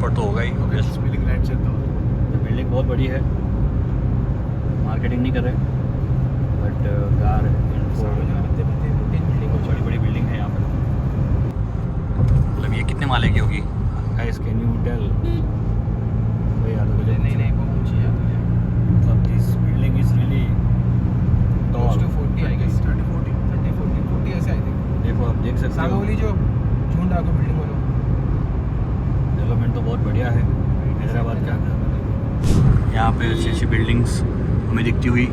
ऊपर तो होगा ही ऑब्वियस। बिल्डिंग बहुत बड़ी है, मार्केटिंग नहीं कर रहे, बट कार बड़ी बड़ी बिल्डिंग है यहाँ पर। मतलब ये कितने माले की होगी? Guys can you tell? नहीं बहुत ऊंची है। मतलब this building is really Close to 40 I guess, 40 ऐसे I think। देखो आप देख सकते सामने हो, वाली जो झुंड आगे बिल्डिंग वालों, डेवलपमेंट तो बहुत बढ़िया है हैदराबाद का। यहाँ पे अच्छी अच्छी बिल्डिंग्स हमें दिखती हुई,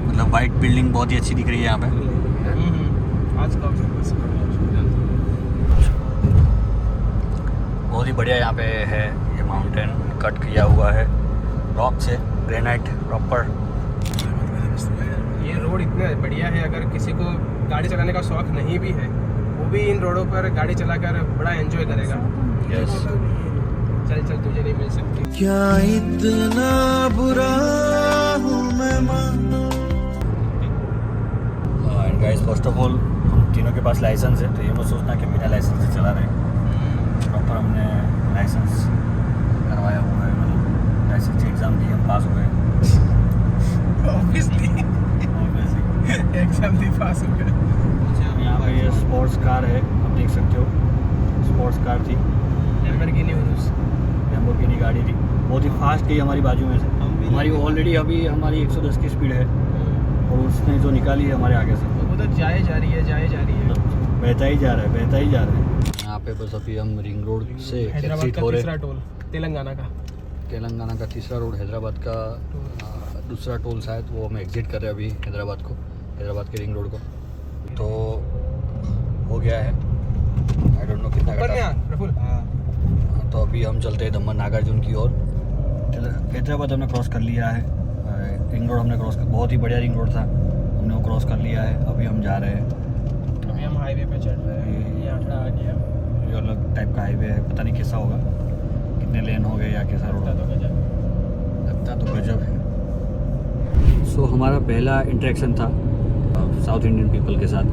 मतलब वाइट बिल्डिंग बहुत ही अच्छी दिख रही है यहाँ पे। आज का बहुत ही बढ़िया यहाँ पे है। ये माउंटेन कट किया हुआ है रॉक से, ग्रेनाइट प्रॉपर। ये रोड इतना बढ़िया है, अगर किसी को गाड़ी चलाने का शौक नहीं भी है वो भी इन रोडों पर गाड़ी चलाकर बड़ा एंजॉय करेगा। यस। चल तुझे नहीं मिल सकती। क्या इतना बुरा हूँ मैं and guys first of all हम तीनों के पास लाइसेंस है, तो ये मत सोचना कि बिना लाइसेंस से चला रहे हैं। प्रॉपर हमने लाइसेंस करवाया हुआ है, मतलब लाइसेंस की एग्ज़ाम दी, हम पास हुए हैं। ऑब्वियसली एग्जाम दी पास हो गए। यहाँ पे ये स्पोर्ट्स कार है, आप देख सकते हो, स्पोर्ट्स कार थी, लैम्बोर्गिनी गाड़ी थी, बहुत ही फास्ट गई हमारी बाजू में से। हमारी ऑलरेडी अभी हमारी 110 की स्पीड है और उसने जो निकाली है हमारे आगे से, वो तो जाए जा रही है। बहता ही जा रहा है। यहाँ पे बस अभी हम रिंग रोड से हैदराबाद एग्जिट का हो रहे तीसरा हैं। टोल, तेलंगाना का तीसरा रोड, हैदराबाद का दूसरा टोल शायद, वो हम एग्जिट कर रहे हैं अभी हैदराबाद के रिंग रोड को। तो हो गया है, आई डोंट नो कितना घंटा। तो अभी हम चलते हैं दमन नागार्जुन की ओर। हैदराबाद हमने क्रॉस कर लिया है, रिंग रोड हमने क्रॉस कर, बहुत ही बढ़िया रिंग रोड था, हमने वो क्रॉस कर लिया है। अभी हम जा रहे हैं, अभी हम हाईवे पे चढ़ रहे हैं। ये आंकड़ा आ गया, ये अलग टाइप का हाईवे है, पता नहीं कैसा होगा, कितने लेन हो गए या कैसा रोड लगता तो गजब है। सो हमारा पहला इंटरेक्शन था साउथ इंडियन पीपल के साथ,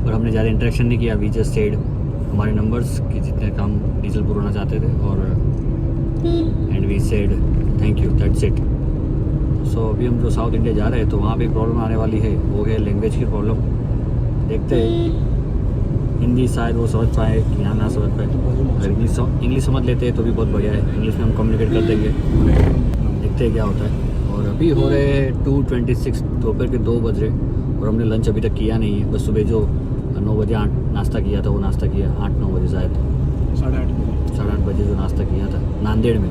पर हमने ज़्यादा इंटरेक्शन नहीं किया। वी जस्ट सेड हमारे नंबर्स कि जितने कम डीजल पुराना चाहते थे, और and we said thank you, that's it. So अभी हम जो साउथ इंडिया जा रहे हैं तो वहाँ पे एक प्रॉब्लम आने वाली है, वो है लैंग्वेज की प्रॉब्लम। देखते हैं, हिंदी शायद वो समझ पाए कि यहाँ ना समझ पाए, अगर इंग्लिश समझ लेते हैं तो भी बहुत बढ़िया है, इंग्लिश में हम कम्युनिकेट कर देंगे। देखते हैं क्या होता है। और अभी हो रहे हैं 2:26, दोपहर के 2 बज रहे, और हमने लंच अभी तक किया नहीं है। बस सुबह जो 9 बजे नाश्ता किया था, वो नाश्ता किया 8-9 बजे शायद, 8:30 बजे जो नाश्ता किया था नांदेड़ में।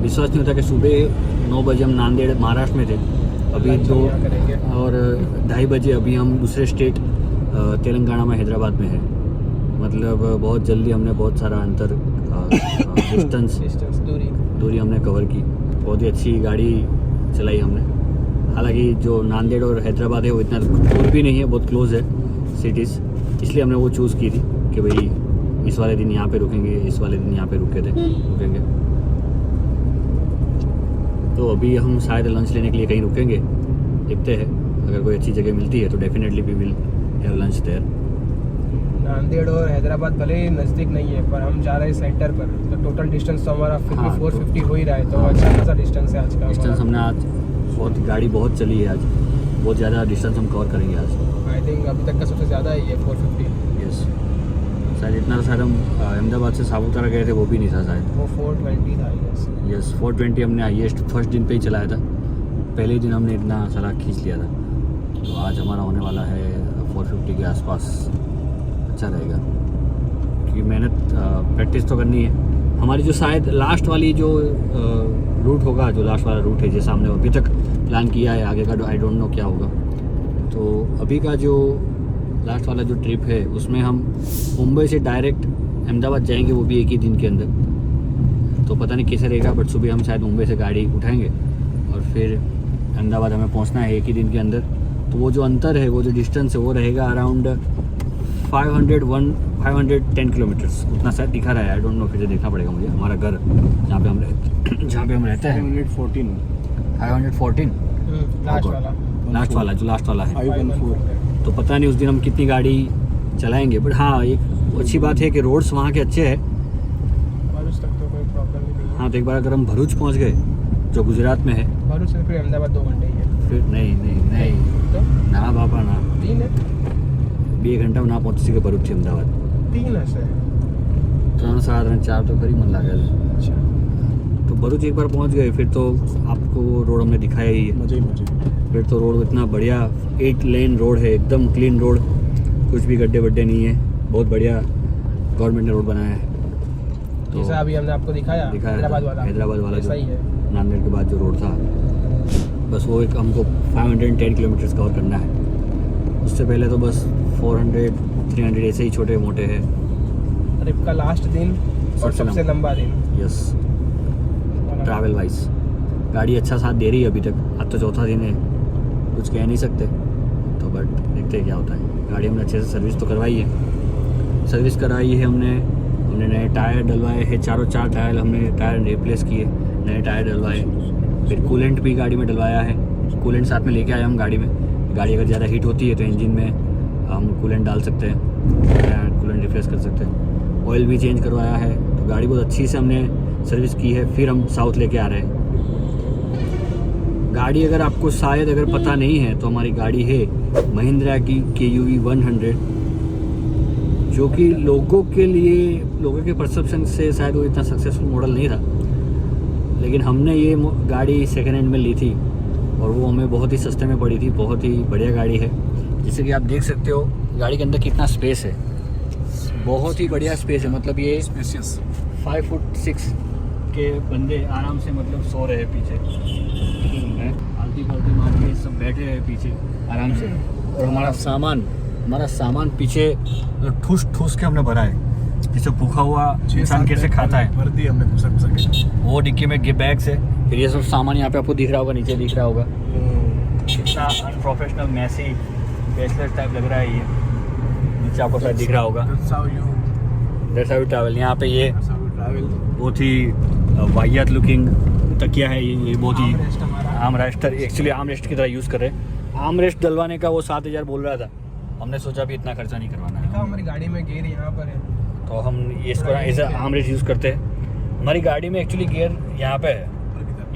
विश्वास नहीं होता कि सुबह 9 बजे हम नांदेड़ महाराष्ट्र में थे, अभी 2 और 2:30 बजे अभी हम दूसरे स्टेट तेलंगाना में हैदराबाद में है। मतलब बहुत जल्दी हमने बहुत सारा अंतर डिस्टेंस दूरी हमने कवर की। बहुत ही अच्छी गाड़ी चलाई हमने। हालांकि जो नांदेड़ और हैदराबाद है वो इतना दूर भी नहीं है, बहुत क्लोज है सिटीज़, इसलिए हमने वो चूज़ की थी कि भाई इस वाले दिन यहाँ पे रुकेंगे, इस वाले दिन यहाँ पे रुकेंगे। तो अभी हम शायद लंच लेने के लिए कहीं रुकेंगे, देखते हैं, अगर कोई अच्छी जगह मिलती है तो definitely we will have lunch there. Nanded और हैदराबाद भले ही नज़दीक नहीं है, पर हम जा रहे हैं सेंटर पर, तो टोटल डिस्टेंस तो हमारा 450 हो ही रहा है, तो अच्छा खासा डिस्टेंस है आज का। डिस्टेंस हमने आज गाड़ी बहुत चली है, आज बहुत ज़्यादा डिस्टेंस हम कवर करेंगे आज। आई थिंक अभी तक का सबसे ज़्यादा ही है 450। यस, शायद इतना शायद हम अहमदाबाद से सापुतारा गए थे वो भी नहीं था शायद, वो 420 था। यस 420 हमने हाईएस्ट फर्स्ट दिन पे ही चलाया था, पहले ही दिन हमने इतना चला खींच लिया था। तो आज हमारा होने वाला है 450 के आसपास, अच्छा रहेगा क्योंकि मेहनत प्रैक्टिस तो करनी है। हमारी जो शायद लास्ट वाली जो रूट होगा, जो लास्ट वाला रूट है जैसा हमने अभी तक प्लान किया है, आगे का आई डोंट नो क्या होगा। तो अभी का जो लास्ट वाला जो ट्रिप है उसमें हम मुंबई से डायरेक्ट अहमदाबाद जाएंगे, वो भी एक ही दिन के अंदर। तो पता नहीं कैसे रहेगा, बट सुबह हम शायद मुंबई से गाड़ी उठाएंगे और फिर अहमदाबाद हमें पहुंचना है एक ही दिन के अंदर। तो वो जो अंतर है, वो जो डिस्टेंस है, वो रहेगा अराउंड 510 किलोमीटर्स, उतना शायद दिखा रहा है। आई डोंट नो, फिर देखना पड़ेगा मुझे। हमारा घर जहाँ पे हम रहते हैं 514 लास्ट वाला जो लास्ट वाला है, तो पता नहीं उस दिन हम कितनी गाड़ी चलाएंगे। बट हाँ, एक अच्छी बात है कि रोड्स वहाँ के अच्छे हैं। भरूच तक तो कोई प्रॉब्लम ही नहीं है। हाँ, तो एक बार अगर हम भरूच पहुँच गए जो गुजरात में है, भरूच से फिर अहमदाबाद 2 घंटे ही है। फिर नहीं तो ना बाबा ना 3 है, 2 घंटा में ना पहुँच सके भरूच थी अहमदाबाद 3 હશે। 3 साधारण 4 तो खरी मन लगे। अच्छा, तो भरूच एक बार पहुँच गए फिर तो आपको रोड हमने दिखाया ही है। मजे। फिर तो रोड इतना बढ़िया 8 लेन रोड है, एकदम क्लीन रोड, कुछ भी गड्ढे वड्ढे नहीं है, बहुत बढ़िया गवर्नमेंट ने रोड बनाया है। तो जैसा अभी हमने आपको दिखाया हैदराबाद वाला जो सही है। नांदेड़ के बाद जो रोड था, बस वो एक हमको 510 किलोमीटर कवर करना है। उससे पहले तो बस 400 300 ऐसे ही छोटे मोटे हैं। ट्रिप का लास्ट दिन और सबसे लंबा दिन। यस, ट्रैवल वाइज गाड़ी अच्छा साथ दे रही है अभी तक। आज तो चौथा दिन है, कुछ कह नहीं सकते तो, बट देखते हैं क्या होता है। गाड़ी हमने अच्छे से सर्विस तो करवाई है, हमने नए टायर डलवाए हैं, चार टायर हमने टायर रिप्लेस किए, नए टायर डलवाए। फिर कूलेंट भी गाड़ी में डलवाया है, कूलेंट साथ में लेके आए हम गाड़ी में। गाड़ी अगर ज़्यादा हीट होती है तो इंजन में हम कूलेंट डाल सकते हैं, कूलेंट रिप्लेस कर सकते हैं। ऑयल भी चेंज करवाया है, तो गाड़ी बहुत अच्छी से हमने सर्विस की है। फिर हम साउथ लेके आ रहे हैं। गाड़ी अगर आपको शायद अगर पता नहीं है तो हमारी गाड़ी है महिंद्रा की KUV 100, जो कि लोगों के परसेप्शन से शायद वो इतना सक्सेसफुल मॉडल नहीं था, लेकिन हमने ये गाड़ी सेकेंड हैंड में ली थी और वो हमें बहुत ही सस्ते में पड़ी थी। बहुत ही बढ़िया गाड़ी है। जैसे कि आप देख सकते हो गाड़ी के अंदर कितना स्पेस है, बहुत ही बढ़िया स्पेस है। मतलब ये 5 फुट 6 के बंदे आराम से मतलब सो रहे हैं पीछे, आलती पालती मार के सब बैठे हैं पीछे आराम से। और हमारा सामान पीछे ठूस ठूस के हमने भरा है। जिसे भूखा हुआ इंसान कैसे खाता है, भर दी हमने घुसा के। वो डिक्की में बैग्स है। फिर ये सब सामान यहाँ पे आपको दिख रहा होगा, नीचे दिख रहा होगा। कितना अनप्रोफेशनल मैसी बैचलर टाइप लग रहा है ये। नीचे आपको शायद दिख रहा होगा, दैट्स हाउ यू ट्रैवल। यहाँ पे ये बहुत ही वाहियात लुकिंग तकिया है ये बहुत ही आर्मरेस्टर, एक्चुअली आर्मरेस्ट की तरह यूज़ कर रहे हैं। आर्मरेस्ट डलवाने का वो 7,000 बोल रहा था, हमने सोचा भी इतना खर्चा नहीं करवाना है। हमारी गाड़ी में गियर यहाँ पर है, तो हम इसको ऐसे आर्मरेस्ट यूज़ करते हैं। हमारी गाड़ी में एक्चुअली गियर यहाँ पे है,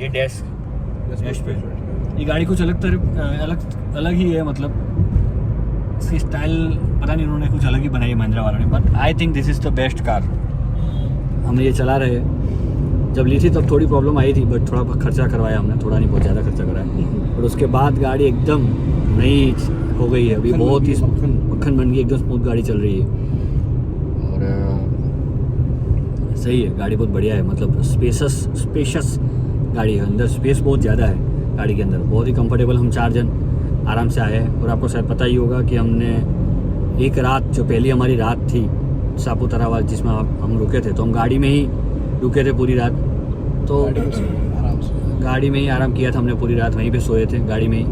ये डैश पे। ये गाड़ी कुछ अलग ही है, मतलब इसकी स्टाइल पता नहीं, उन्होंने कुछ अलग ही बनाई है महिंद्रा वालों ने। But I think this is the best car. हमने ये चला रहे हैं, जब ली थी तब थोड़ी प्रॉब्लम आई थी, बट थोड़ा खर्चा करवाया हमने, थोड़ा नहीं बहुत ज़्यादा खर्चा कराया। और उसके बाद गाड़ी एकदम नई हो गई है, अभी बहुत ही मक्खन बन गई, एकदम स्मूथ गाड़ी चल रही है। और सही है, गाड़ी बहुत बढ़िया है। मतलब स्पेशस गाड़ी है, अंदर स्पेस बहुत ज़्यादा है गाड़ी के अंदर, बहुत ही कंफर्टेबल। हम 4 जन आराम से आए हैं। और आपको शायद पता ही होगा कि हमने एक रात, जो पहली हमारी रात थी सापुतारा वाली जिसमें हम रुके थे, तो हम गाड़ी में ही रुके थे पूरी रात। तो गाड़ी में ही आराम किया था हमने, पूरी रात वहीं पे सोए थे गाड़ी में ही।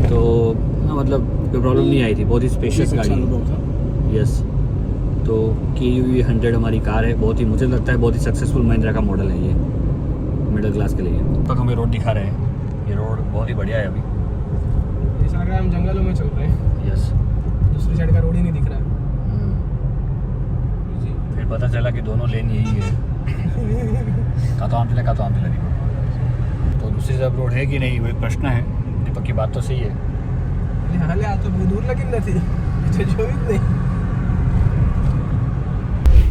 तो मतलब कोई प्रॉब्लम नहीं आई थी, बहुत ही स्पेशियस गाड़ी है। यस, तो KUV 100 हमारी कार है। बहुत ही, मुझे लगता है बहुत ही सक्सेसफुल महिंद्रा का मॉडल है ये मिडिल क्लास के लिए। तब हमें रोड दिखा रहे हैं, ये रोड बहुत ही बढ़िया है अभी। ऐसा लग रहा है हम जंगलों में चल रहे हैं। यस, दूसरी साइड का रोड ही नहीं दिख रहा है। फिर पता चला कि दोनों लेन यही है। का तो आम चला तो दूसरी तरफ रोड है कि नहीं, वो एक प्रश्न है। दीपक की बात तो सही है। हाले आ तो बहुत दूर लगिन નથી જોયું જ नहीं।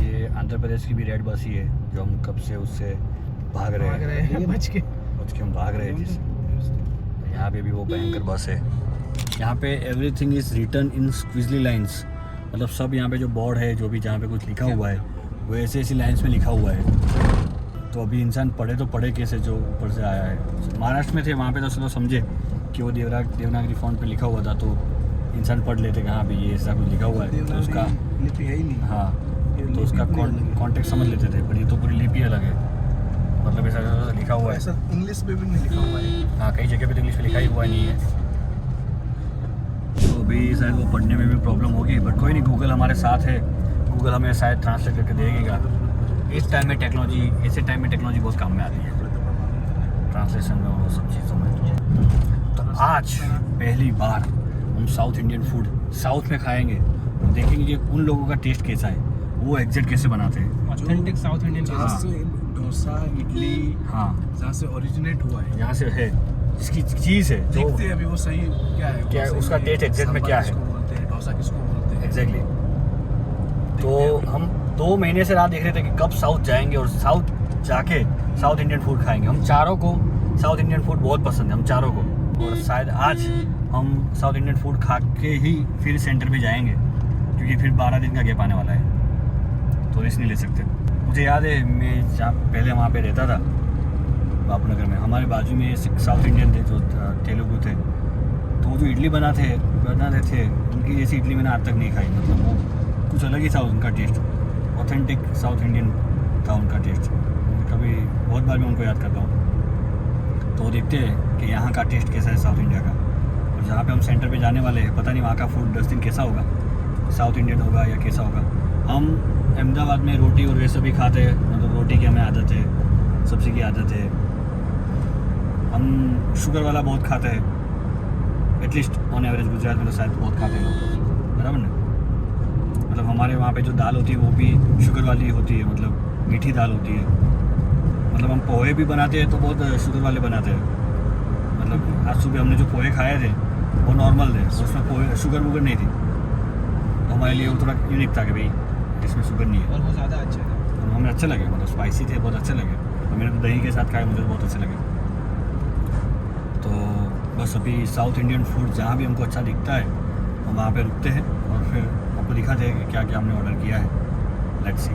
ये आंध्र प्रदेश की भी रेड बस ही है, जो हम कब से उससे भाग रहे हैं बच के हम भाग रहे हैं जिससे। तो यहाँ पे भी वो भयंकर बस है। यहाँ पे everything is written in squiggly lines, मतलब सब यहाँ पे जो बोर्ड है, जो भी जहाँ पे कुछ लिखा हुआ है, वो ऐसी लाइंस में लिखा हुआ है। तो अभी इंसान पढ़े कैसे, जो ऊपर से आया है। महाराष्ट्र में थे, वहाँ पे तो चलो समझे कि वो देवनागरी फॉन्ट पे लिखा हुआ था, तो इंसान पढ़ लेते कि हाँ भाई ये ऐसा कुछ लिखा हुआ है, तो उसका लिपि है ही नहीं। हाँ, तो उसका कॉन्टेक्स्ट समझ लेते थे। पर ये तो पूरी लिपि अलग है, मतलब ऐसा लिखा हुआ है। इंग्लिश में भी नहीं लिखा हुआ है। हाँ, कई जगह पे तो इंग्लिश में लिखा ही हुआ नहीं है। तो अभी शायद वो पढ़ने में भी प्रॉब्लम होगी, बट कोई नहीं, गूगल हमारे साथ है, गूगल हमें शायद ट्रांसलेट करके देगा। इस टाइम में टेक्नोलॉजी, ऐसे टाइम में टेक्नोलॉजी बहुत काम में आती है, ट्रांसलेशन में और सब चीज़ों में। तो आज पहली बार हम साउथ इंडियन फूड साउथ में खाएंगे। देखेंगे कि उन लोगों का टेस्ट कैसा है, वो एग्जैक्ट कैसे बनाते हैं। ऑथेंटिक साउथ इंडियन हाँ। जहाँ से डोसा इडली हाँ, जहाँ से ओरिजिनेट हुआ है, यहाँ से है जिसकी चीज़ है जो देखते हैं अभी वो सही क्या है, क्या है, वो उसका सही taste exact में सांभर क्या है। किसको बोलते हैं, डोसा किसको बोलते हैं। एग्जैक्टली। तो हम 2 महीने से राह देख रहे थे कि कब साउथ जाएंगे और साउथ जाके साउथ इंडियन फूड खाएंगे। हम चारों को साउथ इंडियन फूड बहुत पसंद है, हम चारों को, और शायद आज हम साउथ इंडियन फूड खा के ही फिर सेंटर पे जाएंगे, क्योंकि फिर 12 दिन का गैप आने वाला है, तो रिस्क नहीं ले सकते। मुझे याद है मैं जहाँ पहले वहाँ पे रहता था बापूनगर में, हमारे बाजू में साउथ इंडियन थे जो तेलुगु थे, तो वो जो इडली बनाते थे उनकी जैसी इडली मैंने आज तक नहीं खाई। मतलब वो कुछ अलग ही था उनका टेस्ट, ऑथेंटिक साउथ इंडियन था उनका टेस्ट। कभी बहुत बार मैं उनको याद करता हूँ, तो वो देखते हैं कि यहाँ का टेस्ट कैसा है साउथ इंडिया का, और जहाँ पे हम सेंटर पे जाने वाले हैं पता नहीं वहाँ का फूड डस्टिंग कैसा होगा, साउथ इंडियन होगा या कैसा होगा। हम अहमदाबाद में रोटी और वैसे भी खाते हैं, मतलब रोटी की हमें आदत है, सब्जी की आदत है, हम शुगर वाला बहुत खाते हैं, एटलीस्ट ऑन एवरेज गुजरात में तो शायद बहुत खाते हैं लोग, बराबर ना। मतलब हमारे वहाँ पे जो दाल होती है वो भी शुगर वाली होती है, मतलब मीठी दाल होती है। मतलब हम पोहे भी बनाते हैं तो बहुत शुगर वाले बनाते हैं। मतलब आज सुबह हमने जो पोहे खाए थे वो नॉर्मल थे, उसमें पोहे शुगर वुगर नहीं थी, तो हमारे लिए वो थोड़ा यूनिक था कि भाई इसमें शुगर नहीं है, और वो ज़्यादा अच्छे थे। और हमें अच्छे लगे, मतलब स्पाइसी थे, बहुत अच्छे लगे, और मैंने तो दही के साथ खाए, मुझे बहुत अच्छे लगे। तो बस अभी साउथ इंडियन फूड जहाँ भी हमको अच्छा दिखता है हम वहाँ पे रुकते हैं और फिर आपको दिखाते हैं कि क्या क्या हमने ऑर्डर किया है। Let's see.